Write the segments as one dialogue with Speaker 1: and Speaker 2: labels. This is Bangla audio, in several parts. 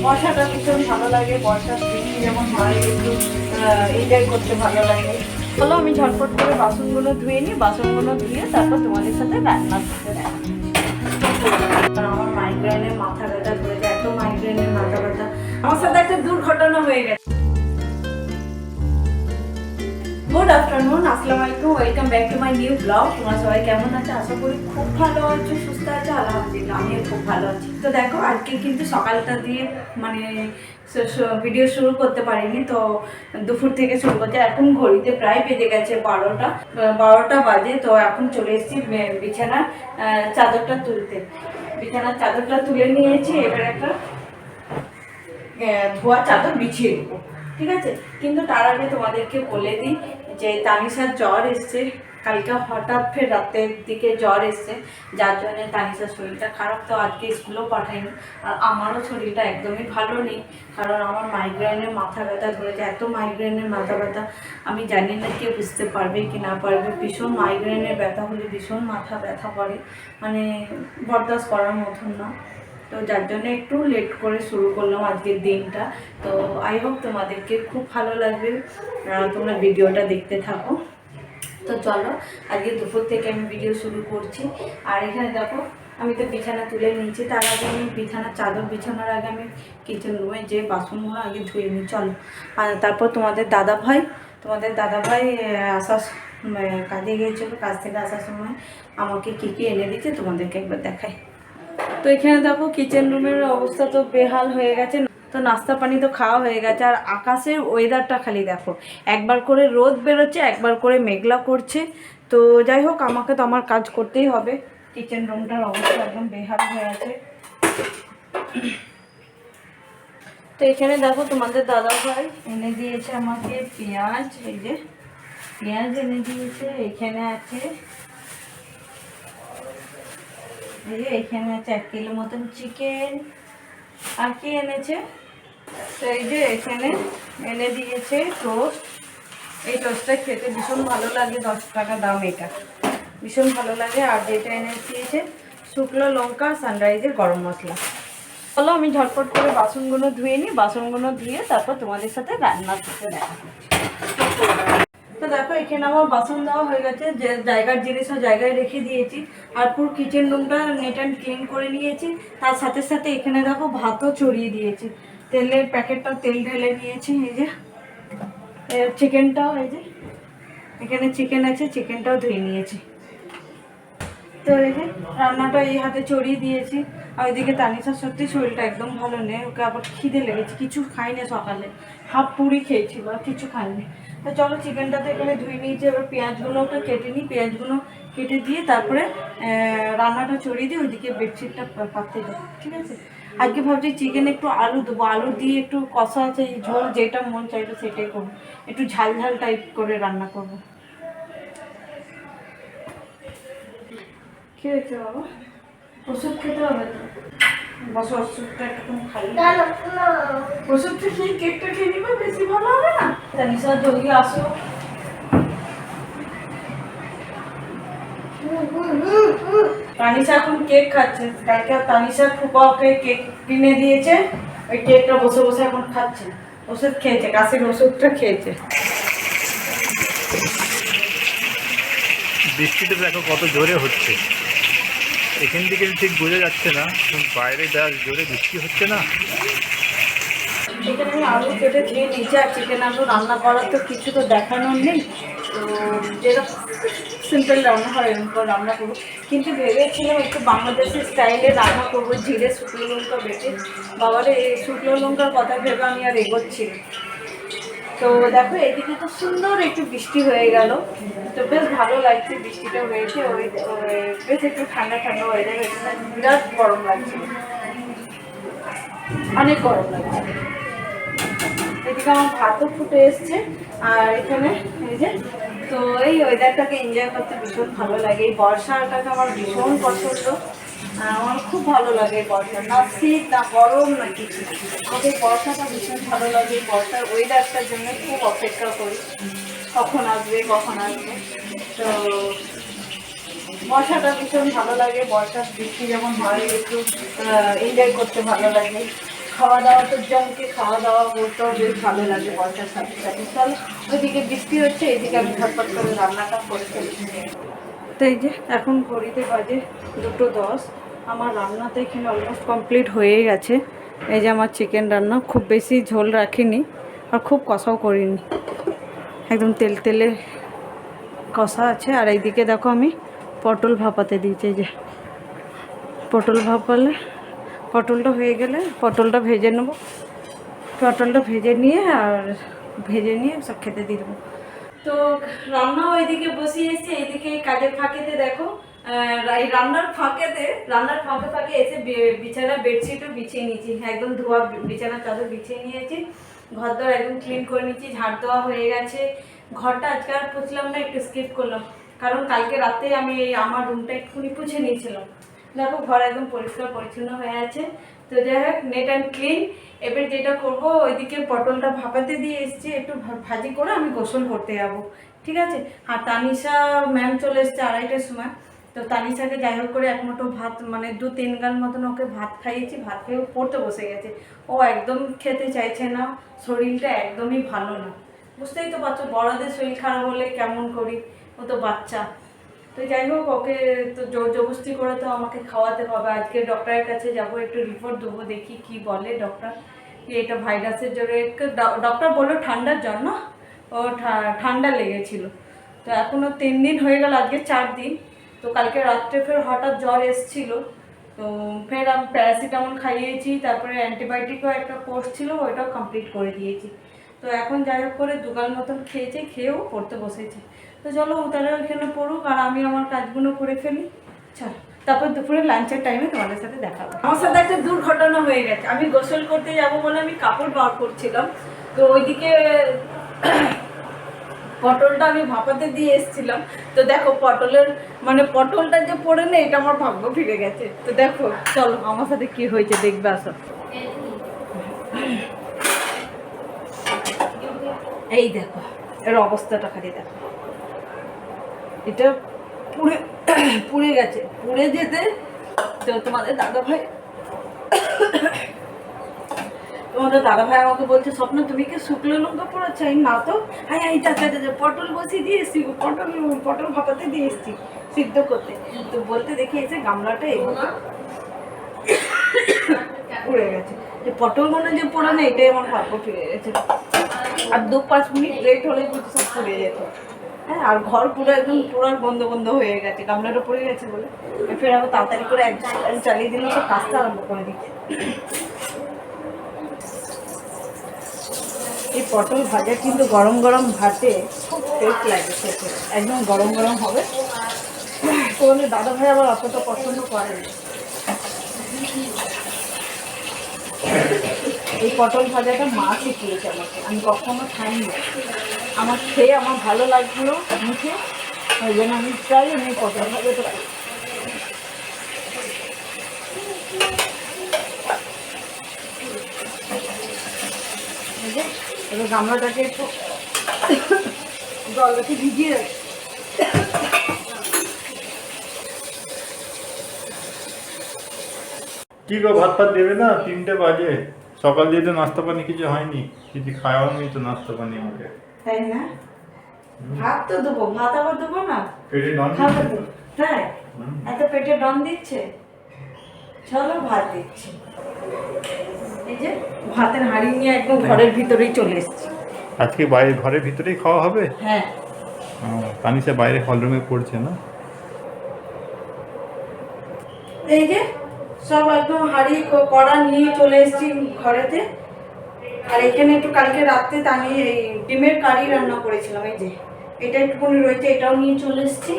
Speaker 1: বর্ষাটা ভীষণ ভালো লাগে, বর্ষার দিন যেমন হয় একটু এনজয় করতে ভালো লাগে। চলো আমি ঝটপট করে বাসনগুলো ধুয়ে নিই, বাসনগুলো ধুয়ে তারপর তোমাদের সাথে রান্না করতে দেখ। আমার মাইগ্রেনের মাথা ব্যথা ধরেছে, এত মাইগ্রেনের মাথা ব্যথা। আমার সাথে একটা দুর্ঘটনা হয়ে গেছে। গুড আফটারনুন, আসসালামু আলাইকুম, welcome back to my new blog. তোমরা সবাই কেমন আছো? আশা করি খুব ভালো আছো, সুস্থ আছো। আলহামদুলিল্লাহ আমিও খুব ভালো আছি। তো দেখো আজকে কিন্তু সকালটা দিয়ে মানে ভিডিও শুরু করতে পারিনি, তো দুপুর থেকে শুরু করছে। এখন ঘড়িতে প্রায় বেজে গেছে 12টা বাজে। তো এখন চলে এসেছি বিছানার চাদরটা তুলতে। বিছানার চাদরটা তুলে নিয়েছি, এবার একটা ধোয়া চাদর বিছিয়ে দেবো, ঠিক আছে। কিন্তু তার আগে তোমাদেরকে বলে দিই যে তানিশার জ্বর এসছে কালকে, হঠাৎ ফের রাতের দিকে জ্বর এসছে, যার জন্য তানিশার শরীরটা খারাপ। তো আজকে স্কুলেও পাঠাইনি। আর আমারও শরীরটা একদমই ভালো নেই, কারণ আমার মাইগ্রেনের মাথা ব্যথা ধরেছে, এত মাইগ্রেনের মাথা ব্যথা। আমি জানি না কেউ বুঝতে পারবে কি না পারবে। ভীষণ মাইগ্রেনের ব্যথা হলে ভীষণ মাথা ব্যথা করে, মানে বরদাস্ত করার মতন না। তো যার জন্য একটু লেট করে শুরু করলাম আজকের দিনটা। তো আই হোপ তোমাদেরকে খুব ভালো লাগবে, তোমরা ভিডিওটা দেখতে থাকো। তো চলো আজকে দুপুর থেকে আমি ভিডিও শুরু করছি। আর এখানে দেখো আমি তো বিছানা তুলে নিয়েছি, তার আগে আমি বিছানার চাদর বিছানার আগে আমি কিচেন রুমে যে বাসনগুলো আগে ধুয়ে নিই। চলো, আর তারপর তোমাদের দাদাভাই আসার কাজে গিয়েছিলো, কাজ থেকে আসার সময় আমাকে কী কী এনে দিচ্ছে তোমাদেরকে একবার দেখাই। তো এখানে দেখো কিচেন রুমের অবস্থা তো বেহাল হয়ে গেছে। তো নাস্তা পানি তো খাওয়া হয়ে গেছে, আর আকাশের ওয়েদারটা খালি দেখো, একবার করে রোদ বেরোচ্ছে, একবার করে মেঘলা করছে। তো যাই হোক, আমাকে তো আমার কাজ করতেই হবে। কিচেন রুমটার অবস্থা একদম বেহাল হয়ে আছে। তো এখানে দেখো তোমাদের দাদাভাই এনে দিয়েছে আমাকে পেঁয়াজ, এই যে পেঁয়াজ এনে দিয়েছে। এখানে আছে এইখানে আছে 1 কিলো মতন চিকেন। আর কি এনেছে, তো এই যে এখানে এনে দিয়েছে টোস্ট। এই টোস্টটা খেতে ভীষণ ভালো লাগে, 10 টাকা দাম, এটা ভীষণ ভালো লাগে। আর যেটা এনে দিয়েছে শুকনো লঙ্কা, সানরাইজের গরম মশলা। চলো আমি ঝটপট করে বাসনগুলো ধুয়ে নিই, বাসনগুলো ধুয়ে তারপর তোমাদের সাথে রান্না করতে দেখা করছি। তো দেখো এখানে আমার বাসন দেওয়া হয়ে গেছে, যে জায়গার জিনিসও জায়গায় রেখে দিয়েছি। আর পুরো কিচেন রুমটা নেট অ্যান্ড ক্লিন করে নিয়েছি। তার সাথে সাথে এখানে দেখো ভাতও চড়িয়ে দিয়েছি, তেলের প্যাকেটটা তেল ঢেলে নিয়েছি। এই যে চিকেনটাও, এই যে এখানে চিকেন আছে, চিকেনটাও ধুয়ে নিয়েছি। তো এই যে রান্নাটা এই হাতে চড়িয়ে দিয়েছি। আর ওইদিকে তানিশার সত্যি শরীরটা একদম ভালো নেই, ওকে আবার খিদে লেগেছে, কিছু খাইনি সকালে, হাফ পুরি খেয়েছিল আর কিছু খাইনি। তো চলো চিকেনটা তো এখানে ধুয়ে নিয়েছি, এবার পেঁয়াজগুলো ওটা কেটে নিই। পেঁয়াজগুলো কেটে দিয়ে তারপরে রান্নাটা চড়িয়ে দিই, ওইদিকে বেডশিটটা পাততে যাই, ঠিক আছে। আজকে ভাবছি চিকেন একটু আলু দেবো, আলু দিয়ে একটু কষা আছে ঝোল, যেটা মন চাইলো সেটাই করবো, একটু ঝাল ঝাল টাইপ করে রান্না করবো। কি হয়েছে বাবা? ওষুধ খেতে হবে তো, বসো ওষুধটা একটুখানি খাই। ওষুধটা খেয়ে কেকটা খেয়ে নিবে, বেশি ভালো হবে না? তানিশা জলদি আসো। তানিশা এখন কেক খাচ্ছে, কালকে তানিশার ফুপা ওকে কেক কিনে দিয়েছে, ওই কেকটা বসে বসে এখন খাচ্ছে। ওষুধ খেয়েছে, কাশির ওষুধটা খেয়েছে।
Speaker 2: বৃষ্টিটা দেখো কত জোরে হচ্ছে, এখান থেকে ঠিক বোঝা যাচ্ছে না, বাইরে যা জোরে বৃষ্টি হচ্ছে না।
Speaker 1: চিকেন আমি আলু কেটে ধুয়ে নিয়েছি, আর চিকেন আলু রান্না করার তো কিছু তো দেখানোর নেই। তো যেরকম সিম্পল রান্না হয় এরকম করে রান্না করবো, কিন্তু ভেবেছিলাম একটু বাংলাদেশি স্টাইলে রান্না করবো, জিরে শুকনো লঙ্কা বেটে। বাবারে এই শুকনো লঙ্কার কথা ভেবে আমি আর এগোচ্ছি না। তো দেখো এদিকে তো সুন্দর একটু বৃষ্টি হয়ে গেল, তো বেশ ভালো লাগছে বৃষ্টিটা হয়েছে। ওই বেশ একটু ঠান্ডা ঠান্ডা ওয়েদার হয়েছে না, বিরাট গরম লাগছে, অনেক গরম লাগছে। এদিকে আমার ভাতও ফুটে এসছে। আর এখানে এই যে, তো এই ওয়েদারটাকে এনজয় করতে ভীষণ ভালো লাগে। এই বর্ষাটাকে আমার ভীষণ পছন্দ, আমার খুব ভালো লাগে বর্ষা, না শীত না গরম না কিছু। আমাকে বর্ষাটা ভীষণ ভালো লাগে, বর্ষার ওয়েদারটার জন্য খুব অপেক্ষা করি কখন আসবে কখন আসবে। তো বর্ষাটা ভীষণ ভালো লাগে, বর্ষার বৃষ্টি যেমন হয় একটু এনজয় করতে ভালো লাগে। খাওয়া দাওয়া তো জমকে খাওয়া দাওয়া করতেও বেশ ভালো লাগে বর্ষার সাথে সাথে। চলো, ওইদিকে বৃষ্টি হচ্ছে, এইদিকে আমি ঝটপট করে রান্নাটা করে ফেলছি। তো এই যে এখন ঘড়িতে বাজে 2:10। আমার রান্না তো এখানে অলমোস্ট কমপ্লিট হয়ে গেছে। এই যে আমার চিকেন রান্না, খুব বেশি ঝোল রাখিনি আর খুব কষাও করিনি, একদম তেল তেলে কষা আছে। আর এইদিকে দেখো আমি পটল ভাপাতে দিয়েছি। এই যে পটল ভাপালে, পটলটা হয়ে গেলে পটলটা ভেজে নেবো, পটলটা ভেজে নিয়ে সব খেতে দিয়ে দেবো। তো রান্নাও এইদিকে বসিয়েছি, এইদিকে কাজের ফাঁকেতে দেখো এই রান্নার ফাঁকে ফাঁকে এসে বিছানা বেডশিটও বিছিয়ে নিয়েছি, একদম ধোয়া বিছানা চাদর বিছিয়ে নিয়েছি, ঘর দর একদম ক্লিন করে নিয়েছি, ঝাড় দেওয়া হয়ে গেছে। ঘরটা আজকে আর পুছলাম না, একটু স্কিপ করলাম, কারণ কালকে রাতে আমি আমার রুমটা একটুখানি পুছে নিয়েছিলাম। দেখো ঘর একদম পরিষ্কার পরিচ্ছন্ন হয়ে আছে। তো যাই হোক, নেট অ্যান্ড ক্লিন। এবার যেটা করব, ওইদিকে পটলটা ভাপাতে দিয়ে এসেছি, একটু ভাজি করে আমি গোসল করতে যাবো, ঠিক আছে। আর তানিশা ম্যাম চলে এসছে 2:30টার সময়। তো তানিশাকে যাই হোক করে এক মুঠো ভাত, মানে 2-3 গাল মতন ওকে ভাত খাইয়েছি, ভাত খেয়ে পড়তে বসে গেছে। ও একদম খেতে চাইছে না, শরীরটা একদমই ভালো না, বুঝতেই তো পারছো বড়দের শরীর খারাপ হলে কেমন করি, ও তো বাচ্চা। তো যাই হোক, ওকে তো জোর জবরদস্তি করে তো আমাকে খাওয়াতে হবে। আজকে ডক্টরের কাছে যাব, একটু রিপোর্ট দেবো, দেখি কি বলে ডক্টর। এটা ভাইরাসের জ্বরে, ডক্টর বললো ঠান্ডার জন্য, ও ঠান্ডা লেগেছিল। তো এখনও 3 দিন হয়ে গেল, আজকে 4 দিন। তো কালকে রাত্রে ফের হঠাৎ জ্বর এসেছিলো, তো ফের আমি প্যারাসিটামল খাইয়েছি, তারপরে অ্যান্টিবায়োটিকও একটা কোর্স ছিল, ওইটাও কমপ্লিট করে দিয়েছি। তো এখন যাই হোক করে 2 গাল মতন খেয়েছে, খেয়েও পড়তে বসেছে। তো চলো তারা ওইখানে পড়ুক আর আমি আমার কাজগুলো করে ফেলি। চলো, তারপর দুপুরে লাঞ্চের টাইমে তোমাদের সাথে দেখা হবে। আমার সাথে একটা দুর্ঘটনা হয়ে গেছে। আমি গোসল করতে যাব বলে আমি কাপড় বার করছিলাম, তো ওইদিকে পটলটা আমি ভাপাতে দিয়ে এসেছিলাম। তো দেখো পটলটা যে পড়ে না, এটা আমার ভাগ্য ফিরে গেছে। তো দেখো, চলো আমার সাথে কি হয়েছে দেখবে, আসো। এই দেখো এর অবস্থাটা খালি দেখো, এটা পুড়ে গেছে। পুড়ে যেতে তো তোমাদের দাদাভাই আমাকে বলছে, স্বপ্ন তুমি কি শুকনো লঙ্কা পড়েছ? না তো, পটল বসিয়ে দিয়ে এসছি, পটল ভাপাতে দিয়ে এসছি সিদ্ধ করতে। তো বলতে দেখি এসে গামলাটা এগুলো পুড়ে গেছে। যে পটল মনে যে পড়ে না, এটাই আমার ভাগ্য ফিরে গেছে। আর 2-5 মিনিট লেট হলে কিন্তু সব পুড়ে যেত। হ্যাঁ, আর ঘর পুরো একদম পুরো বন্ধ হয়ে গেছে, গামলাটা পড়ে গেছে বলে। ফের আবার তাড়াতাড়ি করে চালিয়ে দিলে সব কাজটা আরম্ভ করে দিচ্ছে। এই পটল ভাজা কিন্তু গরম গরম ভাতে খুব টেস্ট লাগে খেতে, একদম গরম গরম হবে। তোমাদের দাদাভাই আবার অতটা পছন্দ করে না এই পটল ভাজাটা। মা শিখিয়েছে আমাকে, আমি কখনো খাইনি। আমার খেয়ে আমার ভালো লাগলো মুখে, ওই জন্য আমি চাই আমি পটল ভাজাটা খাই। এবার গামলাটাকে একটু জলটাকে ভিজিয়ে রাখি।
Speaker 2: কি গো, ভাত ফাত দেবে না? 3টে বাজে, সকাল দিয়ে তো নাস্তা পানি কিছু হয়নি, কিছু খাওয়াও নেই তো নাস্তা পানি আমাকে।
Speaker 1: তাই না, ভাত তো দেবো, ভাত আবার দেবো না,
Speaker 2: পেটে নন
Speaker 1: খাবে তো। হ্যাঁ, এত পেটে ডন দিচ্ছে, চলো ভাত দিচ্ছি। এই যে ভাতের হাঁড়ি নিয়ে একদম ঘরের ভিতরেই চলে এসেছি।
Speaker 2: আজকে ঘরের ভিতরেই খাওয়া হবে?
Speaker 1: হ্যাঁ,
Speaker 2: তানিশা বাইরে হলরুমে পড়ছে না?
Speaker 1: এই যে সব একদম হাঁড়ি কড়া নিয়ে চলে এসেছি ঘরেতে। আর এখানে একটু কালকে রাত্রে আমি এই ডিমের কারি রান্না করেছিলাম, এই যে এটা একটুখানি রয়েছে, এটাও নিয়ে চলে এসেছি।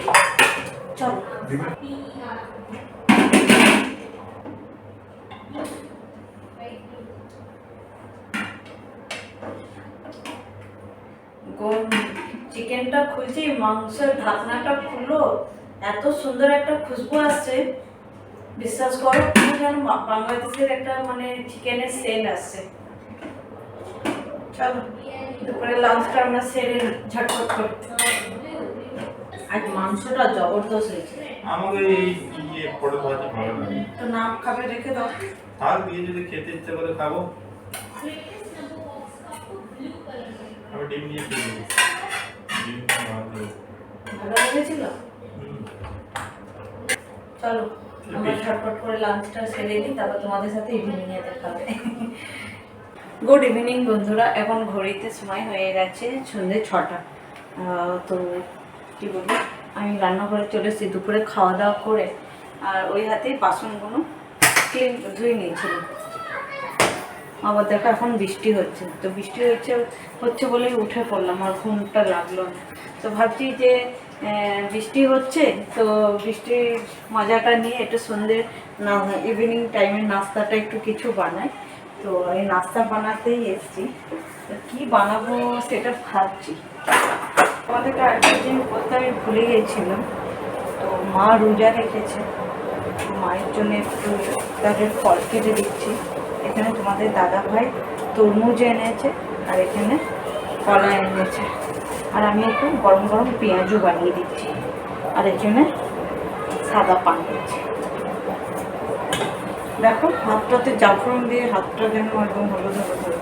Speaker 1: চলো, চিকেনটা খুলছি, মাংসের ঢাকনাটা খুললো, এত সুন্দর একটা খুশবু আসছে, বিশ্বাস করো যেন বাংলাদেশের একটা চিকেনের সেল আসছে। চলো দুপুরে লাঞ্চটা আমরা সেরে ঝটপট করে। আজ মাংসটা জবরদস্ত হয়েছে।
Speaker 3: আমাকে এই পড়ে ভাজা ভালো লাগে।
Speaker 1: তো না খাবে রেখে দাও।
Speaker 3: আর দিয়ে যদি খেতে ইচ্ছে করে খাবো। আমি ডিম দিয়ে খেয়ে নেবো। ডিম ভালো লাগে।
Speaker 1: ভালো লেগেছিল? চলো আমরা ঝটপট করে লাঞ্চটা সেরে নিই, তারপর তোমাদের সাথে ইভিনিংয়ে দেখা হবে। গুড ইভিনিং বন্ধুরা, এখন ঘড়িতে সময় হয়ে গেছে সন্ধ্যে 6টা। তো কী বলি, আমি রান্নাঘরে চলে এসেছি দুপুরে খাওয়া দাওয়া করে, আর ওই হাতেই বাসনগুলো ক্লিন ধুয়ে নিয়েছিলাম। আবার দেখো এখন বৃষ্টি হচ্ছে, তো বৃষ্টি হচ্ছে বলেই উঠে পড়লাম, আর ঘুমটা লাগলো না। তো ভাবছি যে বৃষ্টি হচ্ছে, তো বৃষ্টির মজাটা নিয়ে একটু সন্ধ্যে ইভিনিং টাইমের নাস্তাটা একটু কিছু বানাই। তো এই নাস্তা বানাতেই এসছি, তো কী বানাবো সেটা ভাবছি। আমাদেরকে আরেকটা জিনিস বলতে আমি ভুলে গিয়েছিলাম, তো মা রোজা রেখেছে, মায়ের জন্য একটু তাদের ফল কেটে দিচ্ছি। এখানে তোমাদের দাদা ভাই তরমুজ এনেছে, আর এখানে কলা এনেছে, আর আমি একটু গরম গরম পেঁয়াজও বানিয়ে দিচ্ছি, আর এখানে সাদা পান দিচ্ছি। দেখো হাতটাতে জাফরান দিয়ে হাতটা যেন একদম হলুদ হলুদ।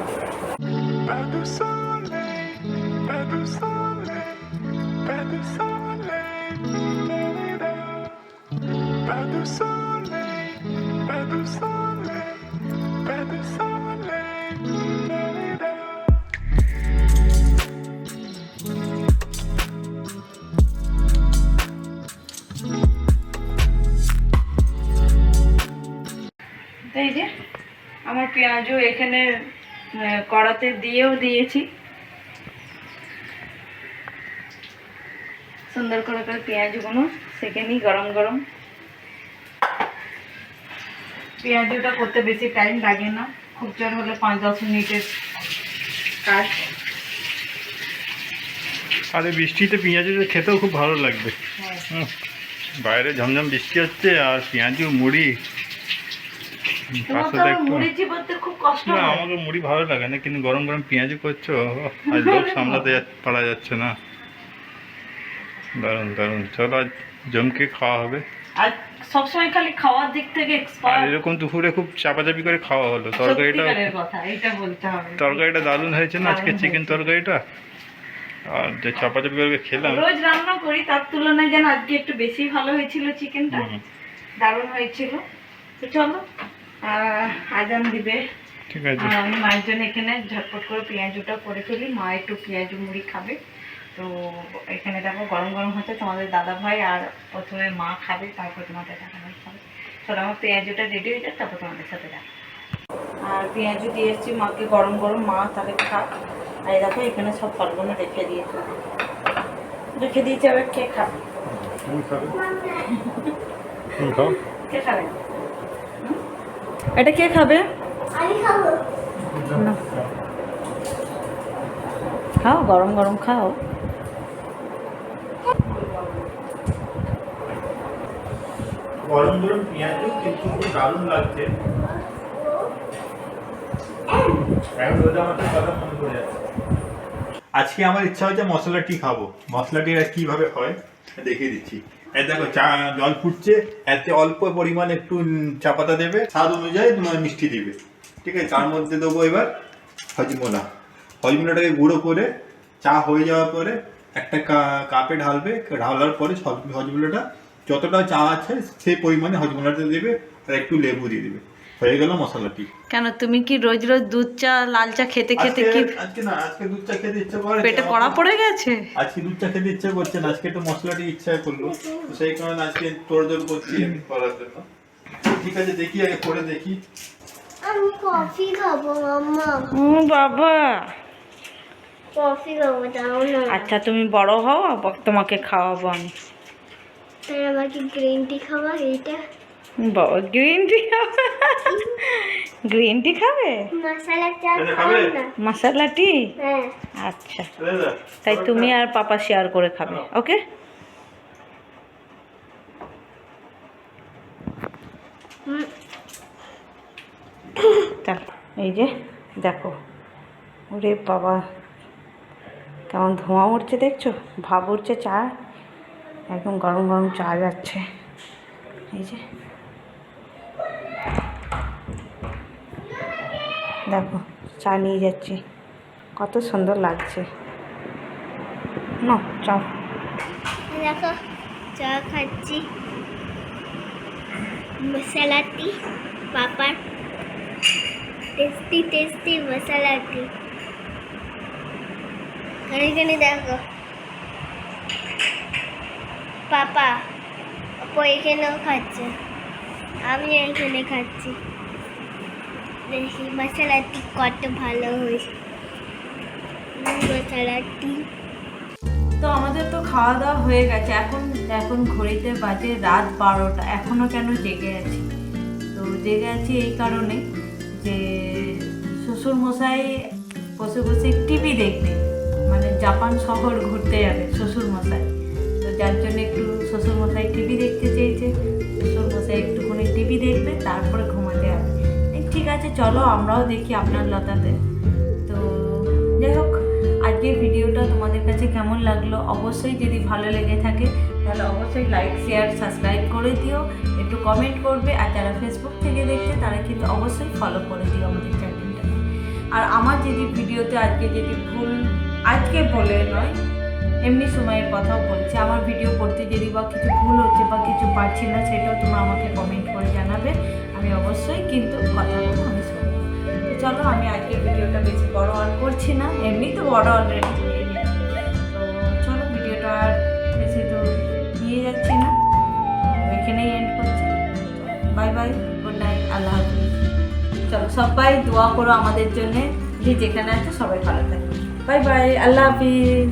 Speaker 1: এই যে আমার পেঁয়াজও এখানে কড়াতে দিয়েও দিয়েছি, সুন্দর করে করে পেঁয়াজগুলো সেঁকে নিই গরম গরম। পেঁয়াজটা করতে বেশি টাইম লাগে না, খুব জোর হলে 5-10 মিনিটের কাজ।
Speaker 2: আর এই বৃষ্টিতে পেঁয়াজু খেতেও খুব ভালো লাগবে। বাইরে ঝমঝম বৃষ্টি হচ্ছে, আর পেঁয়াজু মুড়ি।
Speaker 1: খুব কষ্ট
Speaker 2: না, আমাকে মুড়ি ভালো লাগে না, কিন্তু গরম গরম পেঁয়াজু করছো, আর লোক সামলাতে পারা যাচ্ছে না। দারুণ দারুণ, চলো আজ জমকে খাওয়া হবে।
Speaker 1: আর সবসময় খালি খাওয়ার দিক থেকে
Speaker 2: আর
Speaker 1: এক্সপার্ট।
Speaker 2: এরকম দুপুরে খুব চাপাচাপি করে খাওয়া হলো। তরকারিটা দারুণ হয়েছে না আজকে, চিকেন তরকারিটা। আর যে চাপাচাপি করে খেলাম,
Speaker 1: রোজ রান্না করি তার তুলনায় যেন আজকে একটু বেশি ভালো হয়েছিল চিকেনটা, দারুণ হয়েছিল। তো চলো আজান দিবে,
Speaker 2: ঠিক আছে।
Speaker 1: আমি মায়ের জন্য এখানে ঝটপট করে পেঁয়াজুটা করে ফেলি, মা একটু পেঁয়াজু মুড়ি খাবে। তো এখানে দেখো গরম গরম হচ্ছে, তোমাদের দাদা ভাই আর প্রথমে মা খাবে, তারপর তোমাদের দাদা ভাই খাবে। চলো আমার পেঁয়াজুটা রেডি হয়ে যায়, তারপর তোমাদের সাথে দেখা। আর পেঁয়াজু দিয়ে এসেছি মাকে গরম গরম, মা তাহলে খাক। আর এই দেখো এখানে সব ফলগুলো রেখে দিয়েছি, আবার কে খাবে? কে খাবে এটা? কে খাবে? না, খাও গরম গরম খাও।
Speaker 3: গরম গরম পেঁয়াজু কিন্তু খুব দারুণ লাগছে। এখন রোজা আমাদের কথা মনে করে যাচ্ছে। আজকে আমার ইচ্ছা হচ্ছে মশলাটি খাবো। মশলাটি কিভাবে হয় দেখিয়ে দিচ্ছি। এই দেখো জল ফুটছে, এতে অল্প পরিমাণ একটু চা পাতা দেবে, স্বাদ অনুযায়ী তোমার মিষ্টি দিবে, ঠিক আছে। তার মধ্যে দেবো এবার হজমোলা। হজমোলাটাকে গুঁড়ো করে চা হয়ে যাওয়ার পরে একটা কাপে ঢালবে, ঢালার পরে হজমোলাটা যতটা চা আছে সেই পরিমাণে হজমোলাটা দেবে, আর একটু লেবু দিয়ে দেবে, হয়ে গেল মশলাটি।
Speaker 1: কেন তুমি কি রোজ রোজ দুধ চা লাল চা খেতে খেতে কি
Speaker 3: আজকে না, আজকে দুধ চা খেতে ইচ্ছা করে,
Speaker 1: পেটে কড়া পড়ে গেছে?
Speaker 3: আজকে দুধ চা খেতে ইচ্ছা করছে না, আজকে একটু মশলাটি ইচ্ছা করলো, সেই কারণে আজকে তোড়জোড় করছি আমি করার জন্য। ঠিক আছে, দেখি আগে করে দেখি।
Speaker 4: আমি কফি খাবো মাম্মা।
Speaker 1: বাবা
Speaker 4: কফি খাবো, দাও না।
Speaker 1: আচ্ছা তুমি বড় হও, তোমাকে খাওয়াবো আমি।
Speaker 4: তাই আমাকে গ্রিন টি খাওয়া, এইটা
Speaker 1: বাবা গ্রিন টি খাবে? গ্রিন টি খাবে?
Speaker 4: মশলা চা
Speaker 3: এটা
Speaker 4: খাও
Speaker 3: খাবে?
Speaker 4: না।
Speaker 1: মশলা টি?
Speaker 4: হ্যাঁ।
Speaker 1: আচ্ছা, তাই তুমি আর পাপা শেয়ার করে খাবে, ওকে? চল, এই যে দেখো, ওরে বাবা কেমন ধোঁয়া উঠছে দেখছো, ভাব উঠছে, চা একদম গরম গরম চা যাচ্ছে। এই যে দেখো চা নিয়ে যাচ্ছি, কত সুন্দর লাগছে। না চা
Speaker 4: দেখো চা খাচ্ছি, মশলা টি, পাপড়, টেস্টি টেস্টি মশলা টি। আর এখানে দেখো পাপা আপু এখানেও খাচ্ছে, আমি এখানে খাচ্ছি। দেখি মশলা টি কত ভালো হয়েছে, মশলা টি।
Speaker 1: তো আমাদের তো খাওয়া দাওয়া হয়ে গেছে, এখন ঘড়িতে বাজে রাত 12টা, এখনও কেন জেগে আছি? তো জেগে আছি এই কারণে যে শ্বশুরমশাই বসে বসে টিভি দেখবে, মানে জাপান শহর ঘুরতে যাবে শ্বশুরমশাই। তো যার জন্য একটু শ্বশুরমশাই টিভি দেখতে চেয়েছে, শ্বশুরমশাই একটুখানি টিভি দেখবে তারপরে ঘুমাতে যাবে। ঠিক আছে চলো আমরাও দেখি আপনার লতাতে। তো যাই হোক, আজকের ভিডিওটা তোমাদের কাছে কেমন লাগলো অবশ্যই যদি ভালো লেগে থাকে তাহলে অবশ্যই লাইক শেয়ার সাবস্ক্রাইব করে দিও, একটু কমেন্ট করবে। আর যারা ফেসবুক থেকে দেখছে তারা কিন্তু অবশ্যই ফলো করে দিও আমাদের চ্যানেলটা। আর আমার যদি ভিডিওতে আজকে বলে নয়, এমনি সময়ের কথাও বলছি, আমার ভিডিও করতে যদি বা কিছু ভুল হচ্ছে বা কিছু পারছি না সেটাও তোমরা আমাকে কমেন্ট করে জানাবে, আমি অবশ্যই কিন্তু কথাগুলো আমি শুনবো। তো চলো আমি আজকের ভিডিওটা বেশি বড় আর করছি না, এমনি তো বড় অলরেডি হয়ে গেছে। তো চলো ভিডিওটা আর বেশি দূর নিয়ে যাচ্ছি না, এখানেই এন্ড করছি। বাই বাই, গুড নাইট, আল্লাহ হাফিজ। চলো সবাই দোয়া করো আমাদের জন্যে, যে যেখানে আছে সবাই ভালো থাকে। বাই বাই, আল্লাহ হাফিজ।